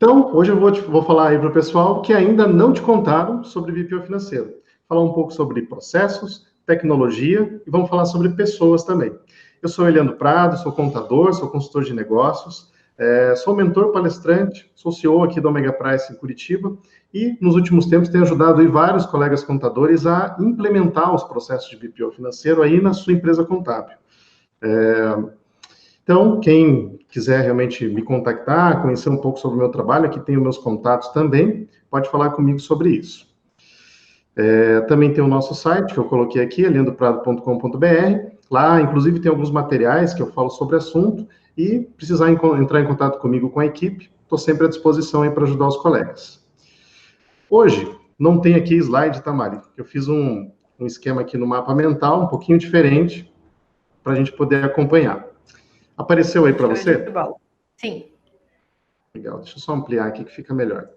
Então, hoje eu vou falar aí para o pessoal que ainda não te contaram sobre BPO financeiro. Falar um pouco sobre processos, tecnologia e vamos falar sobre pessoas também. Eu sou Eliano Prado, sou contador, sou consultor de negócios, sou mentor palestrante, sou CEO aqui do Omega Price em Curitiba e nos últimos tempos tenho ajudado aí vários colegas contadores a implementar os processos de BPO financeiro aí na sua empresa contábil. Então, quem quiser realmente me contactar, conhecer um pouco sobre o meu trabalho, aqui tem os meus contatos também, pode falar comigo sobre isso. Também tem o nosso site, que eu coloquei aqui, eliandoprado.com.br. Lá, inclusive, tem alguns materiais que eu falo sobre o assunto, e precisar entrar em contato comigo com a equipe, estou sempre à disposição aí para ajudar os colegas. Hoje, não tem aqui slide, tá, Mari? Eu fiz um esquema aqui no mapa mental, um pouquinho diferente, para a gente poder acompanhar. Apareceu aí para você? Sim. Legal, deixa eu só ampliar aqui que fica melhor.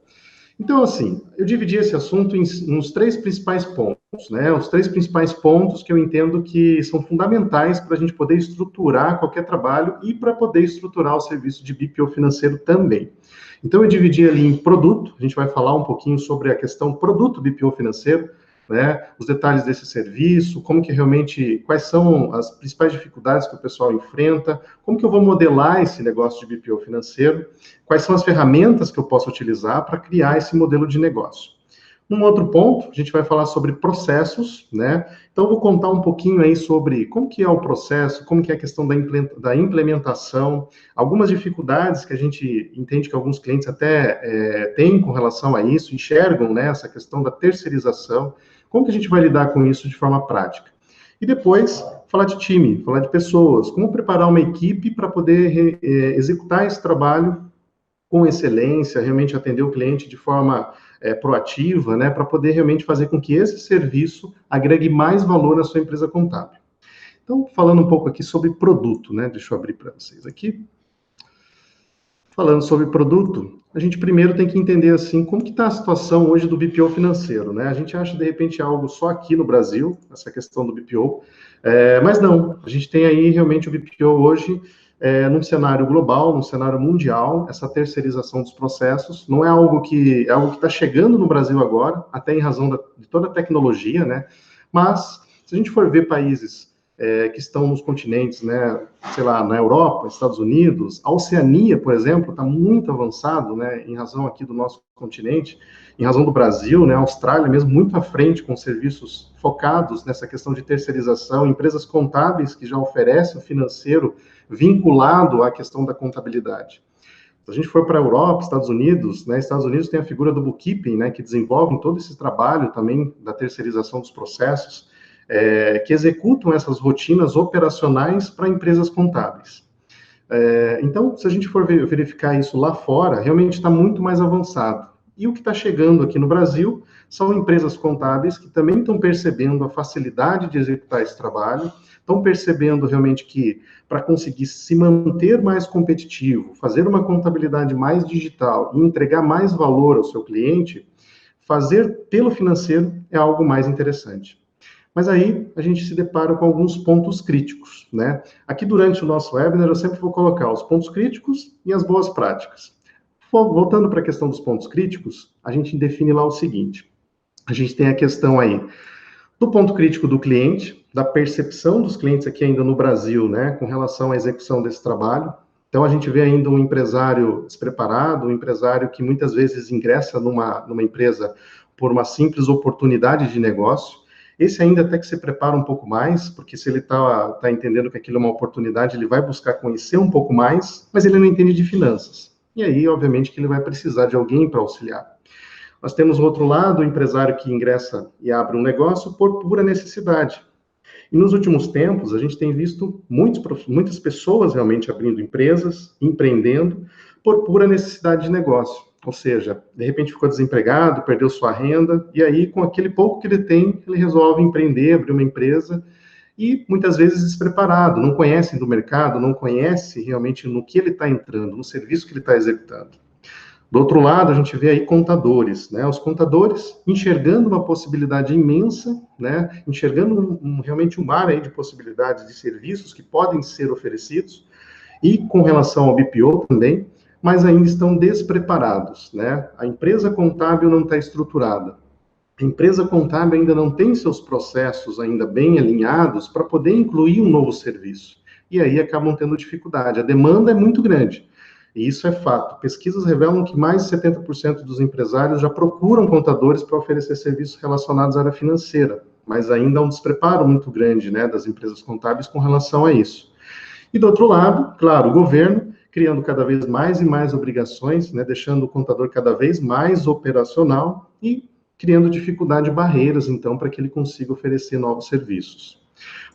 Então, assim, eu dividi esse assunto nos três principais pontos, né? Os três principais pontos que eu entendo que são fundamentais para a gente poder estruturar qualquer trabalho e para poder estruturar o serviço de BPO financeiro também. Então, eu dividi ali em produto, a gente vai falar um pouquinho sobre a questão produto BPO financeiro, né, os detalhes desse serviço, como que realmente, quais são as principais dificuldades que o pessoal enfrenta, como que eu vou modelar esse negócio de BPO financeiro, quais são as ferramentas que eu posso utilizar para criar esse modelo de negócio. Num outro ponto, a gente vai falar sobre processos, né? Então, eu vou contar um pouquinho aí sobre como que é o processo, como que é a questão da implementação, algumas dificuldades que a gente entende que alguns clientes até têm com relação a isso, enxergam, né, essa questão da terceirização, como que a gente vai lidar com isso de forma prática. E depois, falar de time, falar de pessoas, como preparar uma equipe para poder executar esse trabalho com excelência, realmente atender o cliente de forma proativa, né, para poder realmente fazer com que esse serviço agregue mais valor na sua empresa contábil. Então, falando um pouco aqui sobre produto, né, deixa eu abrir para vocês aqui. Falando sobre produto, a gente primeiro tem que entender, assim, como que está a situação hoje do BPO financeiro, né? A gente acha, de repente, algo só aqui no Brasil, essa questão do BPO, mas não, a gente tem aí realmente o BPO hoje num cenário global, num cenário mundial, essa terceirização dos processos, não é algo que está chegando no Brasil agora, até em razão de toda a tecnologia, né? Mas, se a gente for ver países que estão nos continentes, né, sei lá, na Europa, Estados Unidos, a Oceania, por exemplo, está muito avançado, né, em razão aqui do nosso continente, em razão do Brasil, né, a Austrália mesmo muito à frente com serviços focados nessa questão de terceirização, empresas contábeis que já oferecem o financeiro vinculado à questão da contabilidade. Se a gente for para a Europa, Estados Unidos, né, Estados Unidos tem a figura do bookkeeping, né, que desenvolve todo esse trabalho também da terceirização dos processos, que executam essas rotinas operacionais para empresas contábeis. Então, se a gente for verificar isso lá fora, realmente está muito mais avançado. E o que está chegando aqui no Brasil são empresas contábeis que também estão percebendo a facilidade de executar esse trabalho, estão percebendo realmente que para conseguir se manter mais competitivo, fazer uma contabilidade mais digital e entregar mais valor ao seu cliente, fazer pelo financeiro é algo mais interessante. Mas aí a gente se depara com alguns pontos críticos, né? Aqui durante o nosso webinar eu sempre vou colocar os pontos críticos e as boas práticas. Voltando para a questão dos pontos críticos, a gente define lá o seguinte: a gente tem a questão aí do ponto crítico do cliente, da percepção dos clientes aqui ainda no Brasil, né, com relação à execução desse trabalho. Então a gente vê ainda um empresário despreparado, um empresário que muitas vezes ingressa numa empresa por uma simples oportunidade de negócio. Esse ainda até que se prepara um pouco mais, porque se ele tá entendendo que aquilo é uma oportunidade, ele vai buscar conhecer um pouco mais, mas ele não entende de finanças. E aí, obviamente, que ele vai precisar de alguém para auxiliar. Nós temos o outro lado, o empresário que ingressa e abre um negócio por pura necessidade. E nos últimos tempos, a gente tem visto muitas pessoas realmente abrindo empresas, empreendendo, por pura necessidade de negócio. Ou seja, de repente ficou desempregado, perdeu sua renda, e aí, com aquele pouco que ele tem, ele resolve empreender, abrir uma empresa, e muitas vezes despreparado, não conhece do mercado, não conhece realmente no que ele está entrando, no serviço que ele está executando. Do outro lado, a gente vê aí contadores, né? Os contadores enxergando uma possibilidade imensa, né? Enxergando realmente um mar aí de possibilidades de serviços que podem ser oferecidos, e com relação ao BPO também, mas ainda estão despreparados, né? A empresa contábil não está estruturada. A empresa contábil ainda não tem seus processos ainda bem alinhados para poder incluir um novo serviço. E aí acabam tendo dificuldade. A demanda é muito grande. E isso é fato. Pesquisas revelam que mais de 70% dos empresários já procuram contadores para oferecer serviços relacionados à área financeira, mas ainda há um despreparo muito grande, né, das empresas contábeis com relação a isso. E do outro lado, claro, o governo criando cada vez mais e mais obrigações, né, deixando o contador cada vez mais operacional e criando dificuldade e barreiras, então, para que ele consiga oferecer novos serviços.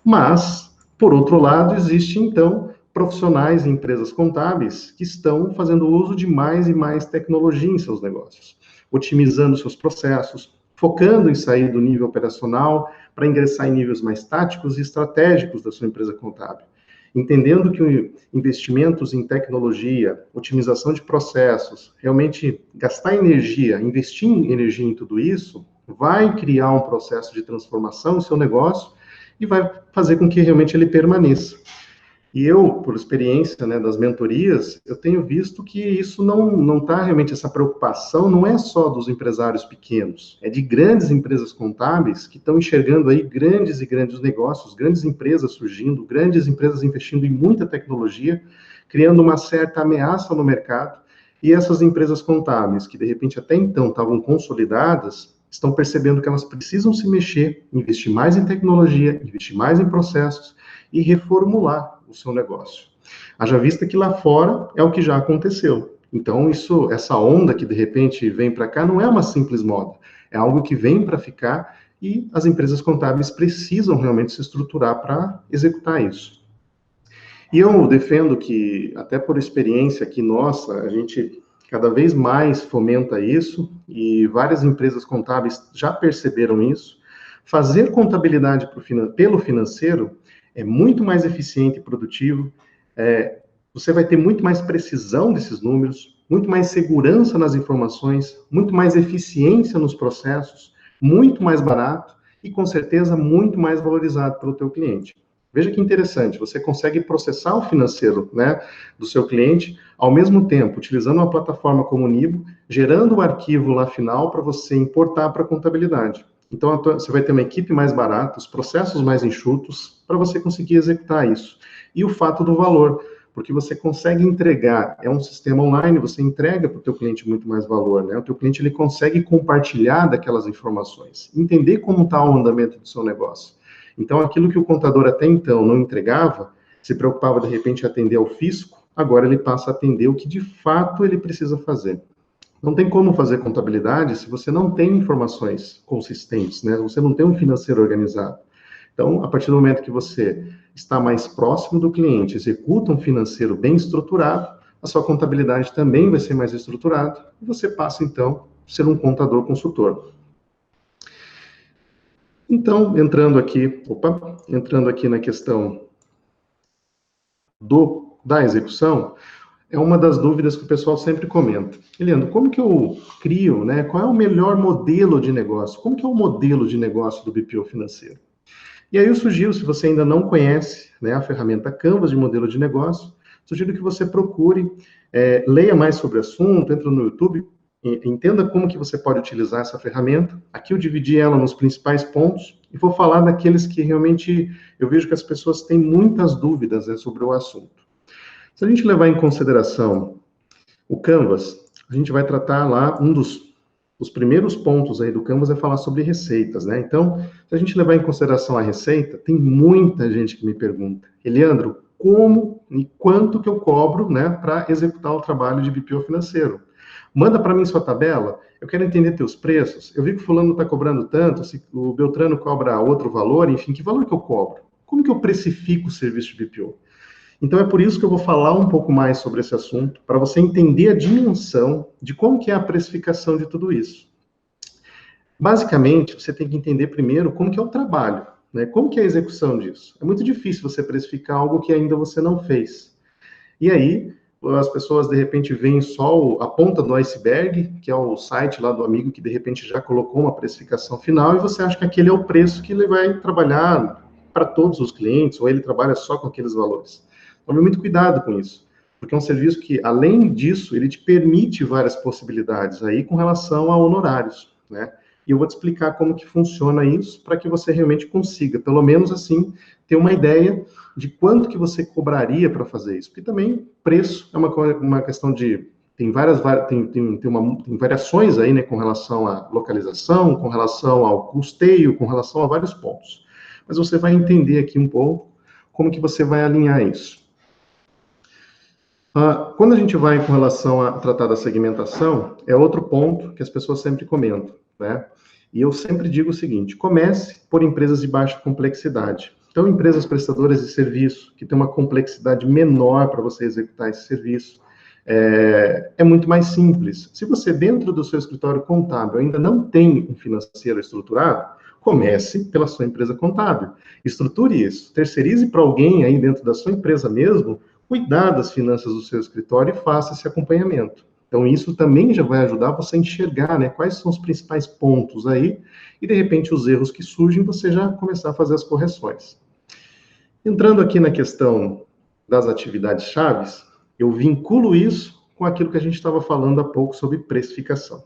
Mas, por outro lado, existe, então, profissionais e empresas contábeis que estão fazendo uso de mais e mais tecnologia em seus negócios, otimizando seus processos, focando em sair do nível operacional para ingressar em níveis mais táticos e estratégicos da sua empresa contábil, entendendo que investimentos em tecnologia, otimização de processos, realmente gastar energia, investir em energia em tudo isso, vai criar um processo de transformação no seu negócio e vai fazer com que realmente ele permaneça. E eu, por experiência, né, das mentorias, eu tenho visto que isso não está realmente, essa preocupação não é só dos empresários pequenos, é de grandes empresas contábeis que estão enxergando aí grandes e grandes negócios, grandes empresas surgindo, grandes empresas investindo em muita tecnologia, criando uma certa ameaça no mercado, e essas empresas contábeis, que de repente até então estavam consolidadas, estão percebendo que elas precisam se mexer, investir mais em tecnologia, investir mais em processos e reformular o seu negócio. Haja vista que lá fora é o que já aconteceu. Então, essa onda que de repente vem para cá não é uma simples moda, é algo que vem para ficar e as empresas contábeis precisam realmente se estruturar para executar isso. E eu defendo que, até por experiência aqui nossa, a gente cada vez mais fomenta isso e várias empresas contábeis já perceberam isso. Fazer contabilidade pelo financeiro é muito mais eficiente e produtivo, você vai ter muito mais precisão desses números, muito mais segurança nas informações, muito mais eficiência nos processos, muito mais barato e, com certeza, muito mais valorizado pelo teu cliente. Veja que interessante, você consegue processar o financeiro, né, do seu cliente, ao mesmo tempo, utilizando uma plataforma como o Nibo, gerando o arquivo lá final para você importar para a contabilidade. Então, você vai ter uma equipe mais barata, os processos mais enxutos, para você conseguir executar isso. E o fato do valor, porque você consegue entregar, é um sistema online, você entrega para o teu cliente muito mais valor, né? O teu cliente, ele consegue compartilhar daquelas informações, entender como está o andamento do seu negócio. Então, aquilo que o contador até então não entregava, se preocupava, de repente, em atender ao fisco, agora ele passa a atender o que, de fato, ele precisa fazer. Não tem como fazer contabilidade se você não tem informações consistentes, né? Você não tem um financeiro organizado. Então, a partir do momento que você está mais próximo do cliente, executa um financeiro bem estruturado, a sua contabilidade também vai ser mais estruturada e você passa, então, a ser um contador consultor. Então, entrando aqui na questão da execução, é uma das dúvidas que o pessoal sempre comenta. Leandro, como que eu crio, né? Qual é o melhor modelo de negócio? Como que é o modelo de negócio do BPO financeiro? E aí eu sugiro, se você ainda não conhece, né, a ferramenta Canvas de modelo de negócio, sugiro que você procure, leia mais sobre o assunto, entre no YouTube, entenda como que você pode utilizar essa ferramenta. Aqui eu dividi ela nos principais pontos e vou falar daqueles que realmente eu vejo que as pessoas têm muitas dúvidas, né, sobre o assunto. Se a gente levar em consideração o Canvas, a gente vai tratar lá, os primeiros pontos aí do Canvas é falar sobre receitas, né? Então, se a gente levar em consideração a receita, tem muita gente que me pergunta, Leandro, como e quanto que eu cobro, né, para executar o trabalho de BPO financeiro? Manda para mim sua tabela, eu quero entender teus preços, eu vi que o fulano está cobrando tanto, se o Beltrano cobra outro valor, enfim, que valor que eu cobro? Como que eu precifico o serviço de BPO? Então, é por isso que eu vou falar um pouco mais sobre esse assunto, para você entender a dimensão de como que é a precificação de tudo isso. Basicamente, você tem que entender primeiro como que é o trabalho, né? Como que é a execução disso. É muito difícil você precificar algo que ainda você não fez. E aí, as pessoas, de repente, veem só a ponta do iceberg, que é o site lá do amigo que, de repente, já colocou uma precificação final, e você acha que aquele é o preço que ele vai trabalhar para todos os clientes, ou ele trabalha só com aqueles valores. Tome muito cuidado com isso, porque é um serviço que, além disso, ele te permite várias possibilidades aí com relação a honorários, né? E eu vou te explicar como que funciona isso para que você realmente consiga, pelo menos assim, ter uma ideia de quanto que você cobraria para fazer isso. Porque também preço é uma questão de tem tem variações aí, né, com relação à localização, com relação ao custeio, com relação a vários pontos. Mas você vai entender aqui um pouco como que você vai alinhar isso. Quando a gente vai com relação a tratar da segmentação, é outro ponto que as pessoas sempre comentam, né? E eu sempre digo o seguinte: comece por empresas de baixa complexidade. Então, empresas prestadoras de serviço, que tem uma complexidade menor para você executar esse serviço, é muito mais simples. Se você, dentro do seu escritório contábil, ainda não tem um financeiro estruturado, comece pela sua empresa contábil. Estruture isso. Terceirize para alguém aí dentro da sua empresa mesmo cuidar das finanças do seu escritório e faça esse acompanhamento. Então, isso também já vai ajudar você a enxergar, né, quais são os principais pontos aí, e de repente os erros que surgem, você já começar a fazer as correções. Entrando aqui na questão das atividades chaves, eu vinculo isso com aquilo que a gente estava falando há pouco sobre precificação.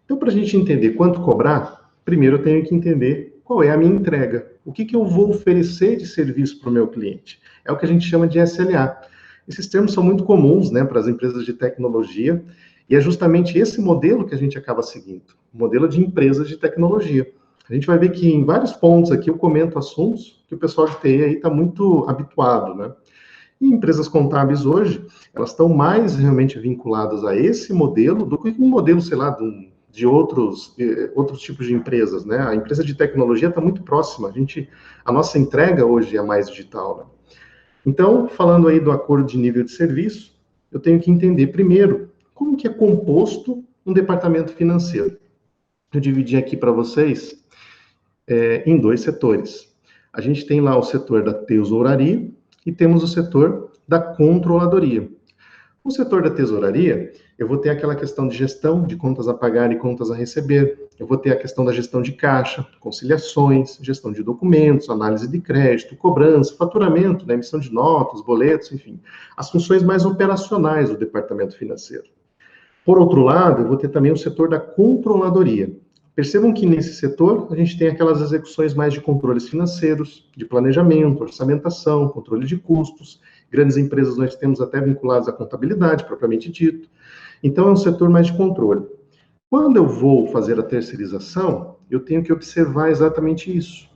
Então, para a gente entender quanto cobrar, primeiro eu tenho que entender qual é a minha entrega. O que eu vou oferecer de serviço para o meu cliente? É o que a gente chama de SLA. Esses termos são muito comuns, né, para as empresas de tecnologia, e é justamente esse modelo que a gente acaba seguindo, o modelo de empresas de tecnologia. A gente vai ver que em vários pontos aqui eu comento assuntos que o pessoal de TI aí está muito habituado, né? E empresas contábeis hoje, elas estão mais realmente vinculadas a esse modelo do que um modelo, sei lá, de outros tipos de empresas, né? A empresa de tecnologia está muito próxima. A nossa entrega hoje é mais digital, né? Então, falando aí do acordo de nível de serviço, eu tenho que entender primeiro como que é composto um departamento financeiro. Eu dividi aqui para vocês em dois setores. A gente tem lá o setor da tesouraria e temos o setor da controladoria. No setor da tesouraria, eu vou ter aquela questão de gestão de contas a pagar e contas a receber. Eu vou ter a questão da gestão de caixa, conciliações, gestão de documentos, análise de crédito, cobrança, faturamento, né, emissão de notas, boletos, enfim, as funções mais operacionais do departamento financeiro. Por outro lado, eu vou ter também o setor da controladoria. Percebam que nesse setor a gente tem aquelas execuções mais de controles financeiros, de planejamento, orçamentação, controle de custos. Grandes empresas nós temos até vinculadas à contabilidade, propriamente dito. Então, é um setor mais de controle. Quando eu vou fazer a terceirização, eu tenho que observar exatamente isso,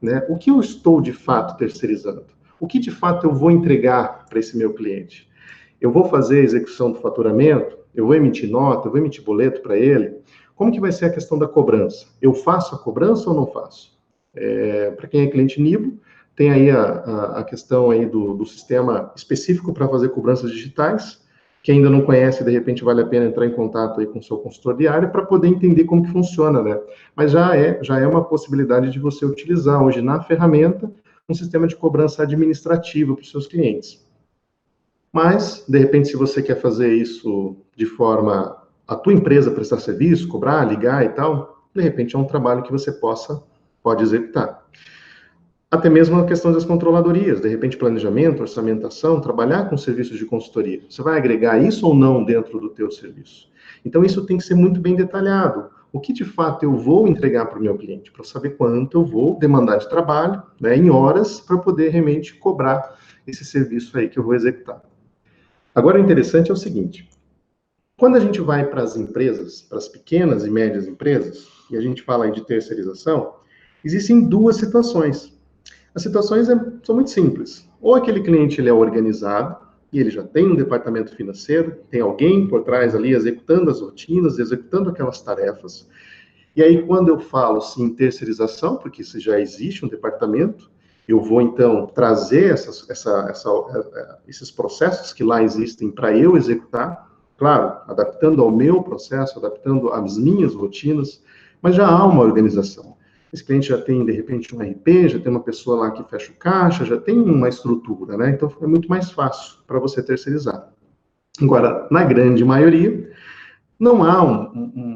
né? O que eu estou, de fato, terceirizando? O que, de fato, eu vou entregar para esse meu cliente? Eu vou fazer a execução do faturamento? Eu vou emitir nota? Eu vou emitir boleto para ele? Como que vai ser a questão da cobrança? Eu faço a cobrança ou não faço? Para quem é cliente Nibo, tem aí a questão aí do sistema específico para fazer cobranças digitais. Quem ainda não conhece, de repente vale a pena entrar em contato aí com o seu consultor de área para poder entender como que funciona, né? Mas já é uma possibilidade de você utilizar hoje na ferramenta um sistema de cobrança administrativa para os seus clientes. Mas, de repente, se você quer fazer isso de forma a tua empresa prestar serviço, cobrar, ligar e tal, de repente é um trabalho que você pode executar. Até mesmo a questão das controladorias, de repente planejamento, orçamentação, trabalhar com serviços de consultoria. Você vai agregar isso ou não dentro do teu serviço? Então isso tem que ser muito bem detalhado. O que de fato eu vou entregar para o meu cliente, para saber quanto eu vou demandar de trabalho, né, em horas, para poder realmente cobrar esse serviço aí que eu vou executar. Agora o interessante é o seguinte: quando a gente vai para as empresas, para as pequenas e médias empresas, e a gente fala aí de terceirização, existem duas situações. As situações são muito simples. Ou aquele cliente ele é organizado, e ele já tem um departamento financeiro, tem alguém por trás ali executando as rotinas, executando aquelas tarefas. E aí, quando eu falo sim em terceirização, porque isso já existe um departamento, eu vou então trazer esses processos que lá existem para eu executar, claro, adaptando ao meu processo, adaptando às minhas rotinas, mas já há uma organização. Esse cliente já tem, de repente, um RP, já tem uma pessoa lá que fecha o caixa, já tem uma estrutura, né? Então, é muito mais fácil para você terceirizar. Agora, na grande maioria, não há,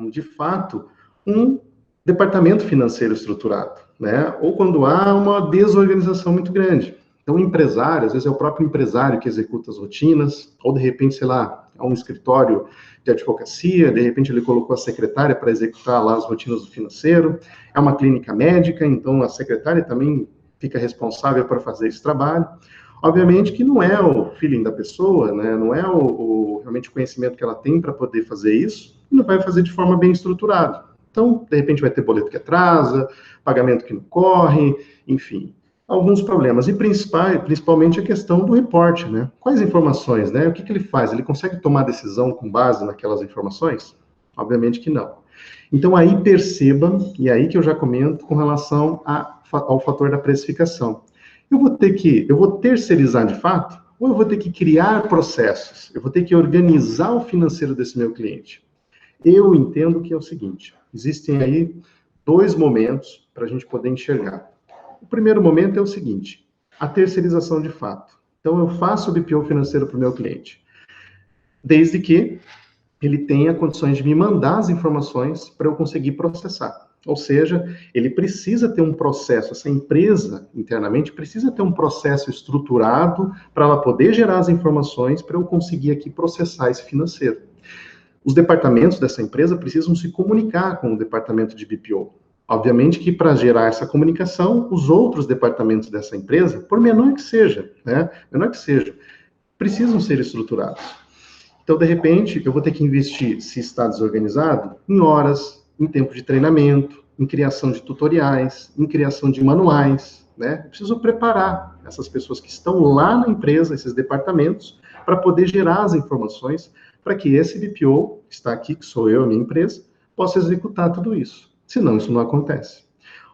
de fato, um departamento financeiro estruturado, né? Ou quando há uma desorganização muito grande. Então, o empresário, às vezes é o próprio empresário que executa as rotinas, ou de repente, sei lá, é um escritório de advocacia, de repente ele colocou a secretária para executar lá as rotinas do financeiro, é uma clínica médica, então a secretária também fica responsável por fazer esse trabalho. Obviamente que não é o feeling da pessoa, né? Não é realmente o conhecimento que ela tem para poder fazer isso, e não vai fazer de forma bem estruturada. Então, de repente vai ter boleto que atrasa, pagamento que não corre, enfim, alguns problemas. E principalmente a questão do reporte, né? Quais informações, né? O que ele faz? Ele consegue tomar decisão com base naquelas informações? Obviamente que não. Então, aí perceba, e aí que eu já comento com relação ao fator da precificação. Eu vou terceirizar de fato, ou eu vou ter que criar processos? Eu vou ter que organizar o financeiro desse meu cliente? Eu entendo que é o seguinte, existem aí dois momentos para a gente poder enxergar. O primeiro momento é o seguinte, a terceirização de fato. Então, eu faço o BPO financeiro para o meu cliente, desde que ele tenha condições de me mandar as informações para eu conseguir processar. Ou seja, ele precisa ter um processo, essa empresa internamente precisa ter um processo estruturado para ela poder gerar as informações para eu conseguir aqui processar esse financeiro. Os departamentos dessa empresa precisam se comunicar com o departamento de BPO. Obviamente que para gerar essa comunicação, os outros departamentos dessa empresa, por menor que seja, precisam ser estruturados. Então, de repente, eu vou ter que investir, se está desorganizado, em horas, em tempo de treinamento, em criação de tutoriais, em criação de manuais, né? Eu preciso preparar essas pessoas que estão lá na empresa, esses departamentos, para poder gerar as informações para que esse BPO, que está aqui, que sou eu, a minha empresa, possa executar tudo isso. Senão, isso não acontece.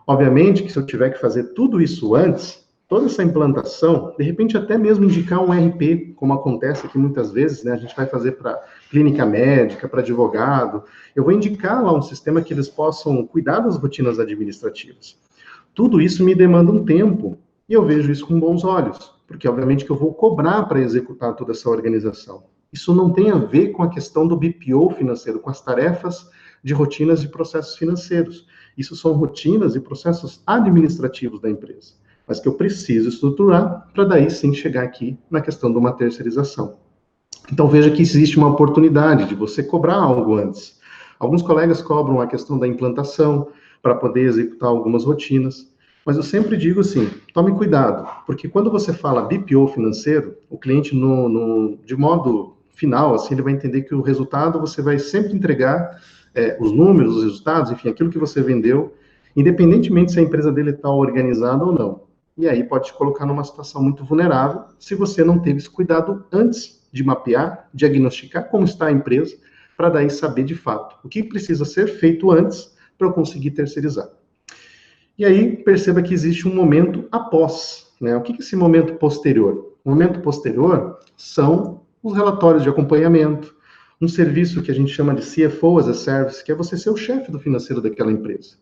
Obviamente que se eu tiver que fazer tudo isso antes, toda essa implantação, de repente até mesmo indicar um RP, como acontece aqui muitas vezes, né? A gente vai fazer para clínica médica, para advogado, eu vou indicar lá um sistema que eles possam cuidar das rotinas administrativas. Tudo isso me demanda um tempo, e eu vejo isso com bons olhos, porque obviamente que eu vou cobrar para executar toda essa organização. Isso não tem a ver com a questão do BPO financeiro, com as tarefas de rotinas e processos financeiros. Isso são rotinas e processos administrativos da empresa, mas que eu preciso estruturar para daí sim chegar aqui na questão de uma terceirização. Então veja que existe uma oportunidade de você cobrar algo antes. Alguns colegas cobram a questão da implantação para poder executar algumas rotinas, mas eu sempre digo assim, tome cuidado, porque quando você fala BPO financeiro, o cliente de modo final, assim, ele vai entender que o resultado você vai sempre entregar os números, os resultados, enfim, aquilo que você vendeu, independentemente se a empresa dele está organizada ou não. E aí pode te colocar numa situação muito vulnerável se você não teve esse cuidado antes de mapear, diagnosticar como está a empresa, para daí saber de fato o que precisa ser feito antes para eu conseguir terceirizar. E aí perceba que existe um momento após, né? O que é esse momento posterior? O momento posterior são os relatórios de acompanhamento, um serviço que a gente chama de CFO as a Service, que é você ser o chefe do financeiro daquela empresa.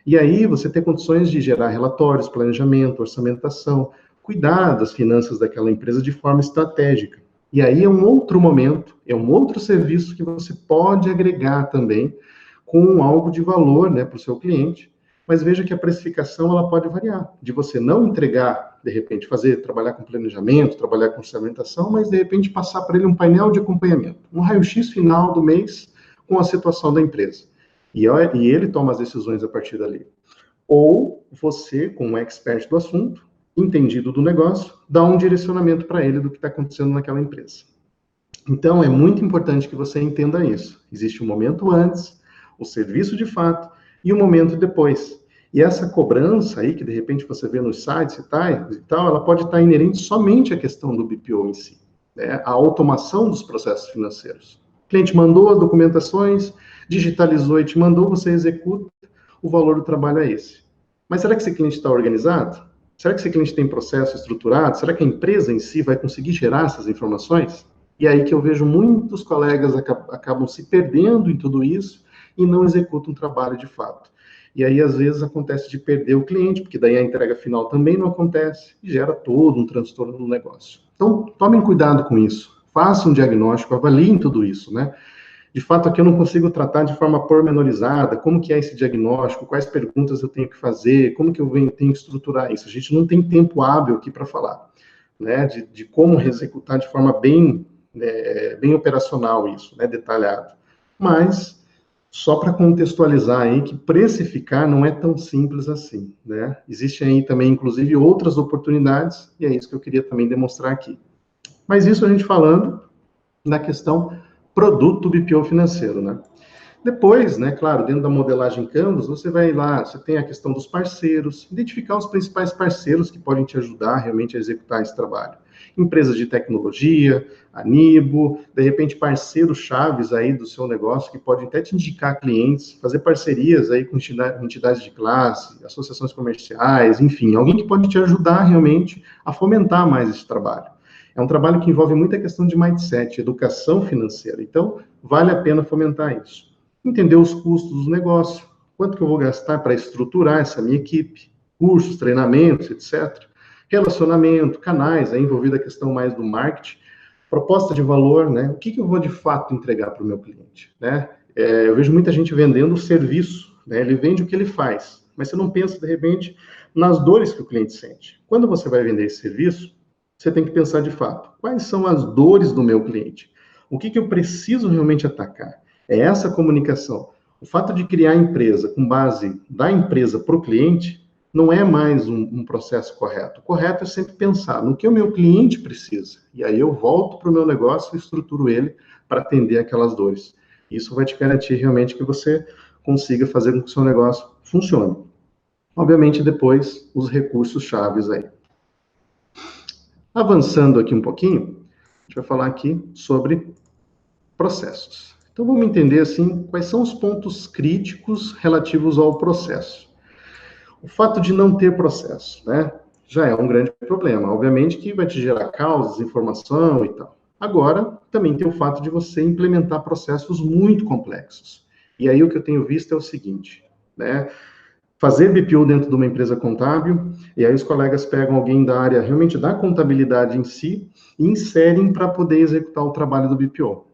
E aí você ter condições de gerar relatórios, planejamento, orçamentação, cuidar das finanças daquela empresa de forma estratégica. E aí é um outro momento, é um outro serviço que você pode agregar também com algo de valor, né, para o seu cliente. Mas veja que a precificação ela pode variar, de você não entregar, de repente, trabalhar com planejamento, trabalhar com orçamentação, mas de repente passar para ele um painel de acompanhamento, um raio-x final do mês com a situação da empresa. E ele toma as decisões a partir dali. Ou você, como um expert do assunto, entendido do negócio, dá um direcionamento para ele do que está acontecendo naquela empresa. Então, é muito importante que você entenda isso. Existe um momento antes, o serviço de fato, e o momento depois. E essa cobrança aí, que de repente você vê nos sites e tal, ela pode estar inerente somente à questão do BPO em si, né? A automação dos processos financeiros. O cliente mandou as documentações, digitalizou e te mandou, você executa, o valor do trabalho é esse. Mas será que esse cliente está organizado? Será que esse cliente tem processo estruturado? Será que a empresa em si vai conseguir gerar essas informações? E aí que eu vejo muitos colegas acabam se perdendo em tudo isso e não executam um trabalho de fato. E aí, às vezes, acontece de perder o cliente, porque daí a entrega final também não acontece e gera todo um transtorno no negócio. Então, tomem cuidado com isso. Façam um diagnóstico, avaliem tudo isso, né? De fato, aqui eu não consigo tratar de forma pormenorizada como que é esse diagnóstico, quais perguntas eu tenho que fazer, como que eu tenho que estruturar isso. A gente não tem tempo hábil aqui para falar. né, de como executar de forma bem operacional isso, né, detalhado. Mas, só para contextualizar aí, que precificar não é tão simples assim, né? Existem aí também, inclusive, outras oportunidades, e é isso que eu queria também demonstrar aqui. Mas isso a gente falando na questão produto BPO financeiro, né? Depois, né, claro, dentro da modelagem Canvas, você vai lá, você tem a questão dos parceiros, identificar os principais parceiros que podem te ajudar realmente a executar esse trabalho. Empresas de tecnologia, Anibo, de repente parceiros chaves aí do seu negócio que podem até te indicar clientes, fazer parcerias aí com entidades de classe, associações comerciais, enfim, alguém que pode te ajudar realmente a fomentar mais esse trabalho. É um trabalho que envolve muita questão de mindset, educação financeira, então vale a pena fomentar isso. Entender os custos do negócio, quanto que eu vou gastar para estruturar essa minha equipe, cursos, treinamentos, etc. Relacionamento, canais, aí envolvida a questão mais do marketing, proposta de valor, né? O que eu vou de fato entregar para o meu cliente, né? Eu vejo muita gente vendendo o serviço, né? Ele vende o que ele faz, mas você não pensa, de repente, nas dores que o cliente sente. Quando você vai vender esse serviço, você tem que pensar de fato, quais são as dores do meu cliente? O que eu preciso realmente atacar? É essa comunicação. O fato de criar a empresa com base da empresa para o cliente não é mais um processo correto. O correto é sempre pensar no que o meu cliente precisa. E aí eu volto para o meu negócio e estruturo ele para atender aquelas dores. Isso vai te garantir realmente que você consiga fazer com que o seu negócio funcione. Obviamente, depois, os recursos chaves aí. Avançando aqui um pouquinho, a gente vai falar aqui sobre processos. Então, vamos entender, assim, quais são os pontos críticos relativos ao processo. O fato de não ter processo, né, já é um grande problema. Obviamente que vai te gerar causas, informação e tal. Agora, também tem o fato de você implementar processos muito complexos. E aí o que eu tenho visto é o seguinte, né, fazer BPO dentro de uma empresa contábil, e aí os colegas pegam alguém da área realmente da contabilidade em si e inserem para poder executar o trabalho do BPO.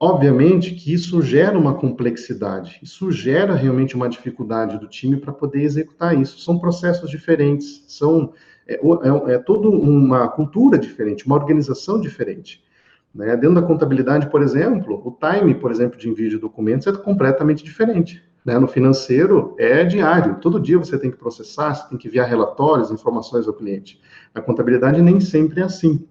Obviamente que isso gera uma complexidade, isso gera realmente uma dificuldade do time para poder executar isso. São processos diferentes, é toda uma cultura diferente, uma organização diferente. Né? Dentro da contabilidade, por exemplo, o time, por exemplo, de envio de documentos é completamente diferente. Né? No financeiro, é diário. Todo dia você tem que processar, você tem que enviar relatórios, informações ao cliente. Na contabilidade, nem sempre é assim.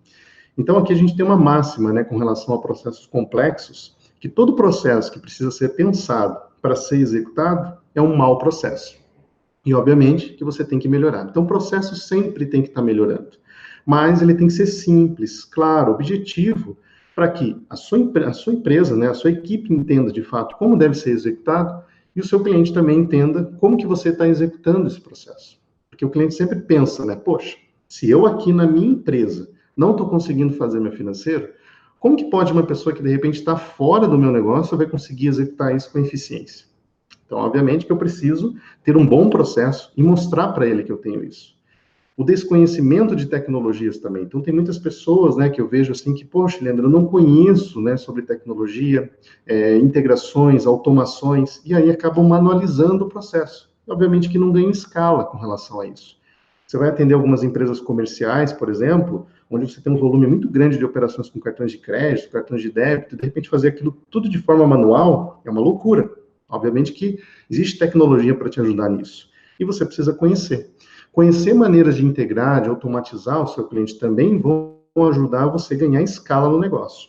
Então, aqui a gente tem uma máxima, né, com relação a processos complexos, que todo processo que precisa ser pensado para ser executado é um mau processo. E, obviamente, que você tem que melhorar. Então, o processo sempre tem que estar melhorando. Mas ele tem que ser simples, claro, objetivo, para que a sua empresa, né, a sua equipe entenda, de fato, como deve ser executado e o seu cliente também entenda como que você está executando esse processo. Porque o cliente sempre pensa, né, poxa, se eu aqui na minha empresa não estou conseguindo fazer meu financeiro, como que pode uma pessoa que de repente está fora do meu negócio vai conseguir executar isso com eficiência? Então, obviamente que eu preciso ter um bom processo e mostrar para ele que eu tenho isso. O desconhecimento de tecnologias também. Então, tem muitas pessoas, né, que eu vejo assim que, poxa, Leandro, eu não conheço, né, sobre tecnologia, integrações, automações, e aí acabam manualizando o processo. Obviamente que não ganha escala com relação a isso. Você vai atender algumas empresas comerciais, por exemplo, onde você tem um volume muito grande de operações com cartões de crédito, cartões de débito, de repente fazer aquilo tudo de forma manual é uma loucura. Obviamente que existe tecnologia para te ajudar nisso. E você precisa conhecer. Conhecer maneiras de integrar, de automatizar o seu cliente também vão ajudar você a ganhar escala no negócio.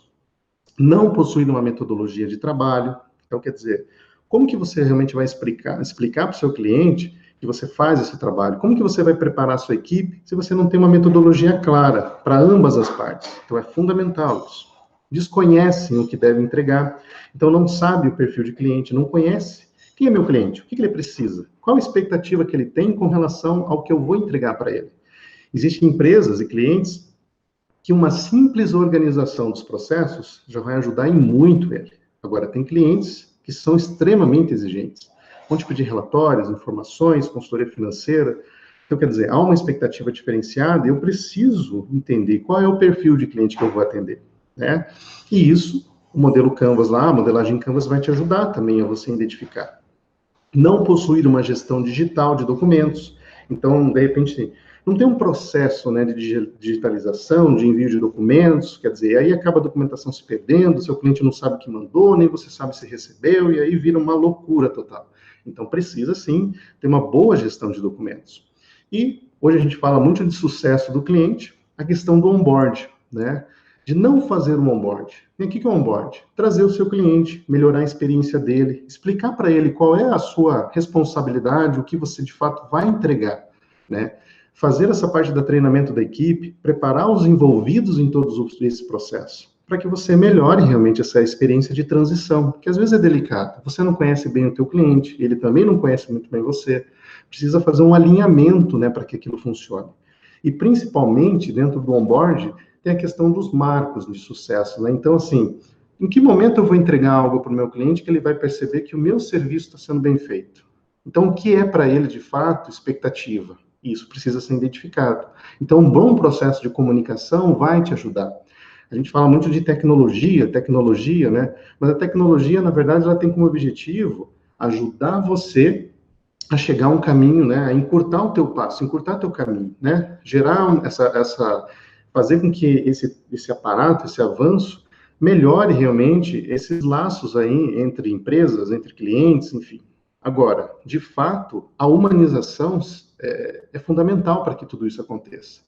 Não possuir uma metodologia de trabalho. Então, quer dizer, como que você realmente vai explicar para o seu cliente que você faz esse trabalho? Como que você vai preparar a sua equipe se você não tem uma metodologia clara para ambas as partes? Então, é fundamental isso. Desconhecem o que deve entregar, então não sabe o perfil de cliente, não conhece. Quem é meu cliente? O que ele precisa? Qual a expectativa que ele tem com relação ao que eu vou entregar para ele? Existem empresas e clientes que uma simples organização dos processos já vai ajudar em muito ele. Agora, tem clientes que são extremamente exigentes. Vão te pedir relatórios, informações, consultoria financeira. Então, quer dizer, há uma expectativa diferenciada e eu preciso entender qual é o perfil de cliente que eu vou atender. Né? E isso, o modelo Canvas lá, a modelagem Canvas vai te ajudar também a você identificar. Não possuir uma gestão digital de documentos. Então, de repente, não tem um processo, né, de digitalização, de envio de documentos, quer dizer, aí acaba a documentação se perdendo, seu cliente não sabe o que mandou, nem você sabe se recebeu, e aí vira uma loucura total. Então, precisa, sim, ter uma boa gestão de documentos. E hoje a gente fala muito de sucesso do cliente, a questão do onboard, né? De não fazer um onboard. E o que é o onboard? Trazer o seu cliente, melhorar a experiência dele, explicar para ele qual é a sua responsabilidade, o que você de fato vai entregar, né? Fazer essa parte do treinamento da equipe, preparar os envolvidos em todos esse processo, para que você melhore realmente essa experiência de transição, que às vezes é delicada. Você não conhece bem o teu cliente, ele também não conhece muito bem você. Precisa fazer um alinhamento, né, para que aquilo funcione. E principalmente dentro do onboard tem a questão dos marcos de sucesso, né? Então, assim, em que momento eu vou entregar algo para o meu cliente que ele vai perceber que o meu serviço está sendo bem feito? Então, o que é para ele, de fato, expectativa? Isso precisa ser identificado. Então, um bom processo de comunicação vai te ajudar. A gente fala muito de tecnologia, né? Mas a tecnologia, na verdade, ela tem como objetivo ajudar você a chegar a um caminho, né? A encurtar o teu passo, encurtar teu caminho, né? Gerar fazer com que esse aparato, esse avanço, melhore realmente esses laços aí entre empresas, entre clientes, enfim. Agora, de fato, a humanização é fundamental para que tudo isso aconteça.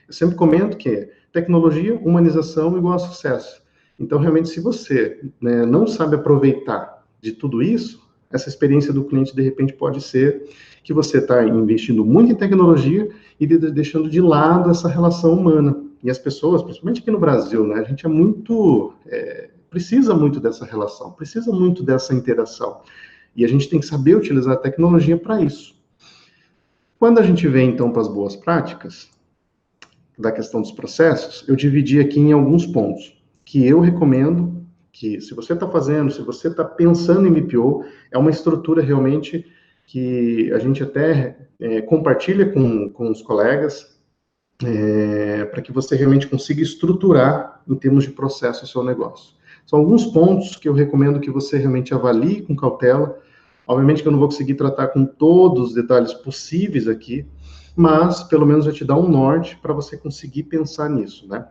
Eu sempre comento que tecnologia, humanização igual a sucesso. Então, realmente, se você, né, não sabe aproveitar de tudo isso, essa experiência do cliente, de repente, pode ser que você está investindo muito em tecnologia e deixando de lado essa relação humana. E as pessoas, principalmente aqui no Brasil, né, a gente precisa muito dessa relação, precisa muito dessa interação. E a gente tem que saber utilizar a tecnologia para isso. Quando a gente vem, então, para as boas práticas, da questão dos processos, eu dividi aqui em alguns pontos, que eu recomendo que, se você está fazendo, se você está pensando em BPO, é uma estrutura realmente que a gente até compartilha com os colegas, para que você realmente consiga estruturar, em termos de processo, o seu negócio. São alguns pontos que eu recomendo que você realmente avalie com cautela. Obviamente que eu não vou conseguir tratar com todos os detalhes possíveis aqui, mas pelo menos vai te dar um norte para você conseguir pensar nisso, né?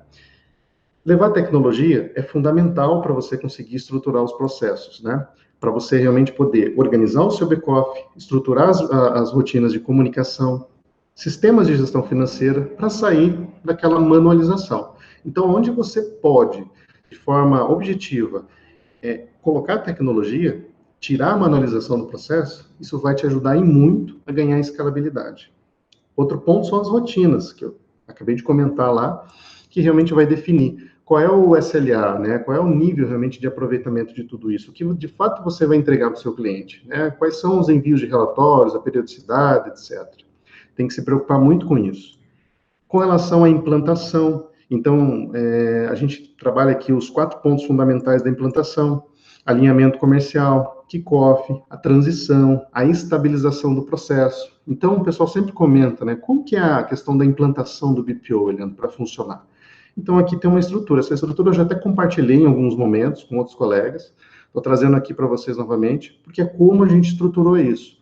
Levar tecnologia é fundamental para você conseguir estruturar os processos, né? Para você realmente poder organizar o seu back-office, estruturar as rotinas de comunicação, sistemas de gestão financeira, para sair daquela manualização. Então, onde você pode, de forma objetiva, colocar tecnologia, tirar a manualização do processo, isso vai te ajudar em muito a ganhar escalabilidade. Outro ponto são as rotinas, que eu acabei de comentar lá, que realmente vai definir qual é o SLA, né? Qual é o nível realmente de aproveitamento de tudo isso, o que de fato você vai entregar para o seu cliente, né? Quais são os envios de relatórios, a periodicidade, etc. Tem que se preocupar muito com isso. Com relação à implantação, então, a gente trabalha aqui os 4 pontos fundamentais da implantação: alinhamento comercial, kickoff, a transição, a estabilização do processo. Então, o pessoal sempre comenta, né, como que é a questão da implantação do BPO, Leandro, para funcionar? Então, aqui tem uma estrutura. Essa estrutura eu já até compartilhei em alguns momentos com outros colegas. Estou trazendo aqui para vocês novamente, porque é como a gente estruturou isso.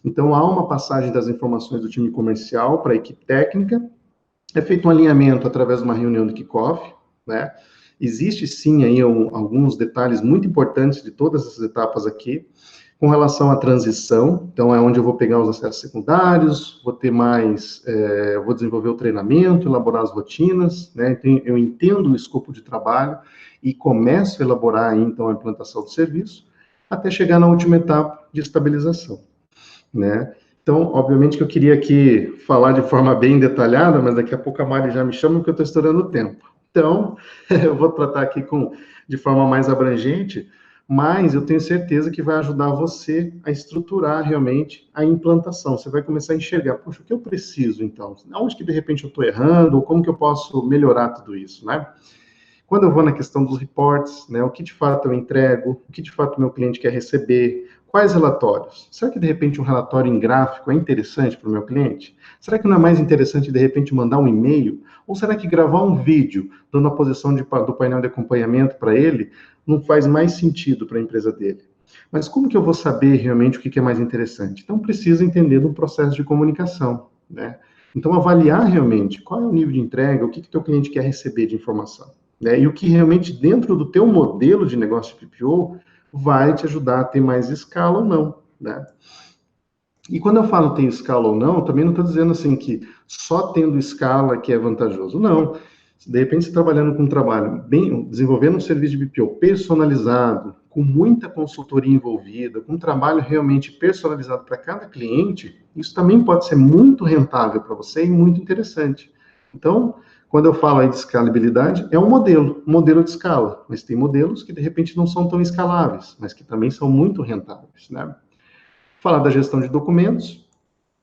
Então, há uma passagem das informações do time comercial para a equipe técnica, é feito um alinhamento através de uma reunião de kickoff, né? Existe sim aí alguns detalhes muito importantes de todas essas etapas aqui, com relação à transição. Então é onde eu vou pegar os acessos secundários, vou ter mais, vou desenvolver o treinamento, elaborar as rotinas, né? Então, eu entendo o escopo de trabalho e começo a elaborar aí, então, a implantação do serviço, até chegar na última etapa de estabilização, né? Então, obviamente que eu queria aqui falar de forma bem detalhada, mas daqui a pouco a Mari já me chama porque eu estou estourando o tempo. Então, eu vou tratar aqui de forma mais abrangente, mas eu tenho certeza que vai ajudar você a estruturar realmente a implantação. Você vai começar a enxergar, poxa, o que eu preciso então? Onde que de repente eu estou errando? Ou como que eu posso melhorar tudo isso, né? Quando eu vou na questão dos reports, né, o que de fato eu entrego, o que de fato o meu cliente quer receber, quais relatórios? Será que de repente um relatório em gráfico é interessante para o meu cliente? Será que não é mais interessante de repente mandar um e-mail? Ou será que gravar um vídeo dando a posição do painel de acompanhamento para ele não faz mais sentido para a empresa dele? Mas como que eu vou saber realmente o que é mais interessante? Então precisa entender do processo de comunicação, né? Então, avaliar realmente qual é o nível de entrega, o que o teu cliente quer receber de informação, né? E o que realmente dentro do teu modelo de negócio de BPO vai te ajudar a ter mais escala ou não, né? E quando eu falo tem escala ou não, também não estou dizendo assim que só tendo escala que é vantajoso. Não. De repente, você trabalhando com um trabalho bem, desenvolvendo um serviço de BPO personalizado, com muita consultoria envolvida, com um trabalho realmente personalizado para cada cliente, isso também pode ser muito rentável para você e muito interessante. Então, quando eu falo aí de escalabilidade, é um modelo de escala, mas tem modelos que de repente não são tão escaláveis, mas que também são muito rentáveis, né? Falar da gestão de documentos,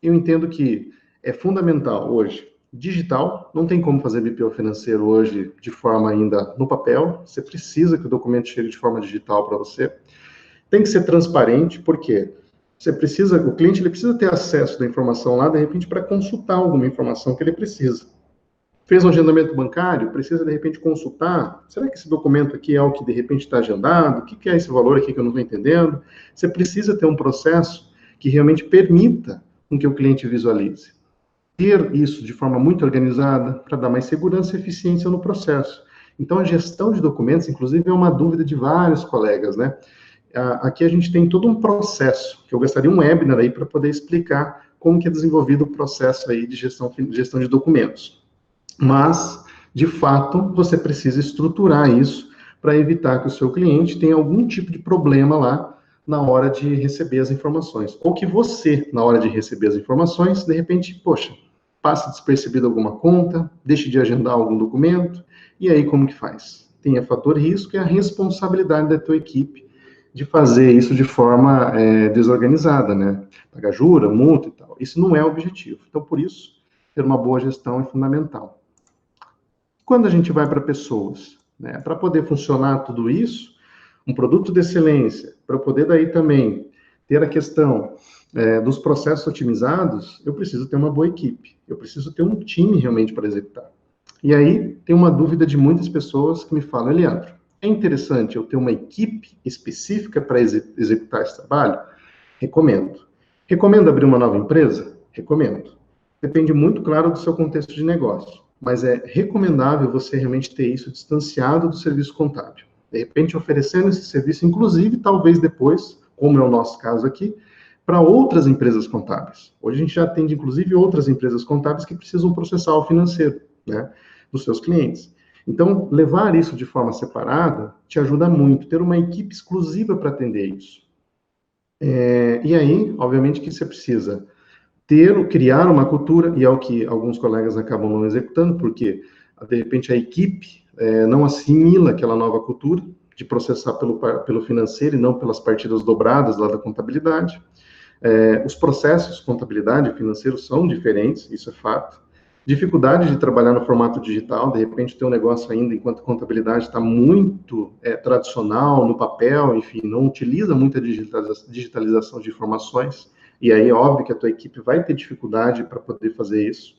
eu entendo que é fundamental hoje. Digital, não tem como fazer BPO financeiro hoje de forma ainda no papel, você precisa que o documento chegue de forma digital para você. Tem que ser transparente, porque o cliente ele precisa ter acesso da informação lá, de repente, para consultar alguma informação que ele precisa. Fez um agendamento bancário, precisa de repente consultar, será que esse documento aqui é o que de repente está agendado? O que é esse valor aqui que eu não estou entendendo? Você precisa ter um processo que realmente permita com que o cliente visualize. Ter isso de forma muito organizada para dar mais segurança e eficiência no processo. Então, a gestão de documentos, inclusive, é uma dúvida de vários colegas, né? Aqui a gente tem todo um processo, que eu gostaria um webinar aí para poder explicar como que é desenvolvido o processo aí de gestão de documentos. Mas, de fato, você precisa estruturar isso para evitar que o seu cliente tenha algum tipo de problema lá na hora de receber as informações. Ou que você, na hora de receber as informações, de repente, poxa, passe despercebido alguma conta, deixe de agendar algum documento, e aí como que faz? Tem a fator risco e a responsabilidade da tua equipe de fazer isso de forma desorganizada, né? Pagar jura, multa e tal. Isso não é o objetivo. Então, por isso, ter uma boa gestão é fundamental. Quando a gente vai para pessoas, né, para poder funcionar tudo isso, um produto de excelência, para poder daí também ter a questão dos processos otimizados, eu preciso ter uma boa equipe, eu preciso ter um time realmente para executar. E aí tem uma dúvida de muitas pessoas que me falam, Leandro, é interessante eu ter uma equipe específica para executar esse trabalho? Recomendo. Recomendo abrir uma nova empresa? Recomendo. Depende muito, claro, do seu contexto de negócio, mas é recomendável você realmente ter isso distanciado do serviço contábil. De repente, oferecendo esse serviço, inclusive, talvez depois, como é o nosso caso aqui, para outras empresas contábeis. Hoje a gente já atende, inclusive, outras empresas contábeis que precisam processar o financeiro, né, dos seus clientes. Então, levar isso de forma separada te ajuda muito, ter uma equipe exclusiva para atender isso. E aí, obviamente, que você precisa criar uma cultura, e é o que alguns colegas acabam não executando, porque, de repente, a equipe não assimila aquela nova cultura de processar pelo financeiro e não pelas partidas dobradas lá da contabilidade. Os processos contabilidade e financeiro são diferentes, isso é fato. Dificuldade de trabalhar no formato digital, de repente ter um negócio ainda, enquanto a contabilidade está muito tradicional, no papel, enfim, não utiliza muita digitalização de informações, e aí é óbvio que a tua equipe vai ter dificuldade para poder fazer isso.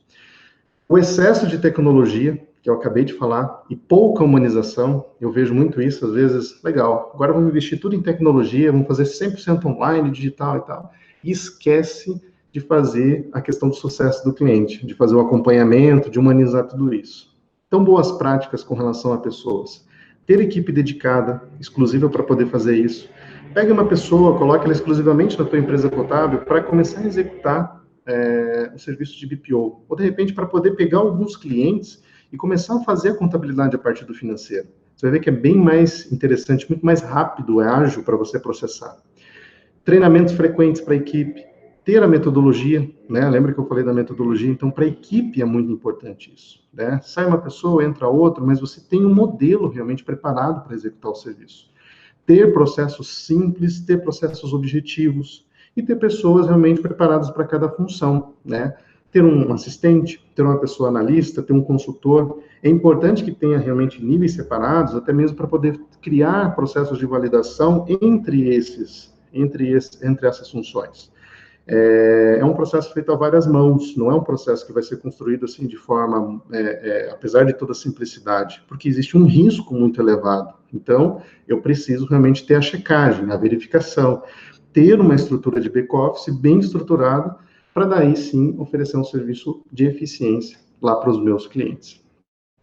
O excesso de tecnologia, que eu acabei de falar, e pouca humanização, eu vejo muito isso, às vezes, legal, agora vamos investir tudo em tecnologia, vamos fazer 100% online, digital e tal, e esquece de fazer a questão do sucesso do cliente, de fazer o acompanhamento, de humanizar tudo isso. Então, boas práticas com relação a pessoas. Ter equipe dedicada, exclusiva para poder fazer isso. Pegue uma pessoa, coloque ela exclusivamente na tua empresa contábil para começar a executar o serviço de BPO. Ou, de repente, para poder pegar alguns clientes e começar a fazer a contabilidade a partir do financeiro. Você vai ver que é bem mais interessante, muito mais rápido, é ágil para você processar. Treinamentos frequentes para a equipe, ter a metodologia, né? Lembra que eu falei da metodologia? Então, para a equipe é muito importante isso, né? Sai uma pessoa, entra outra, mas você tem um modelo realmente preparado para executar o serviço. Ter processos simples, ter processos objetivos e ter pessoas realmente preparadas para cada função, né? Ter um assistente, ter uma pessoa analista, ter um consultor. É importante que tenha realmente níveis separados, até mesmo para poder criar processos de validação entre essas funções. É um processo feito a várias mãos, não é um processo que vai ser construído assim de forma, apesar de toda a simplicidade, porque existe um risco muito elevado. Então, eu preciso realmente ter a checagem, a verificação, ter uma estrutura de back-office bem estruturada para daí sim oferecer um serviço de eficiência lá para os meus clientes.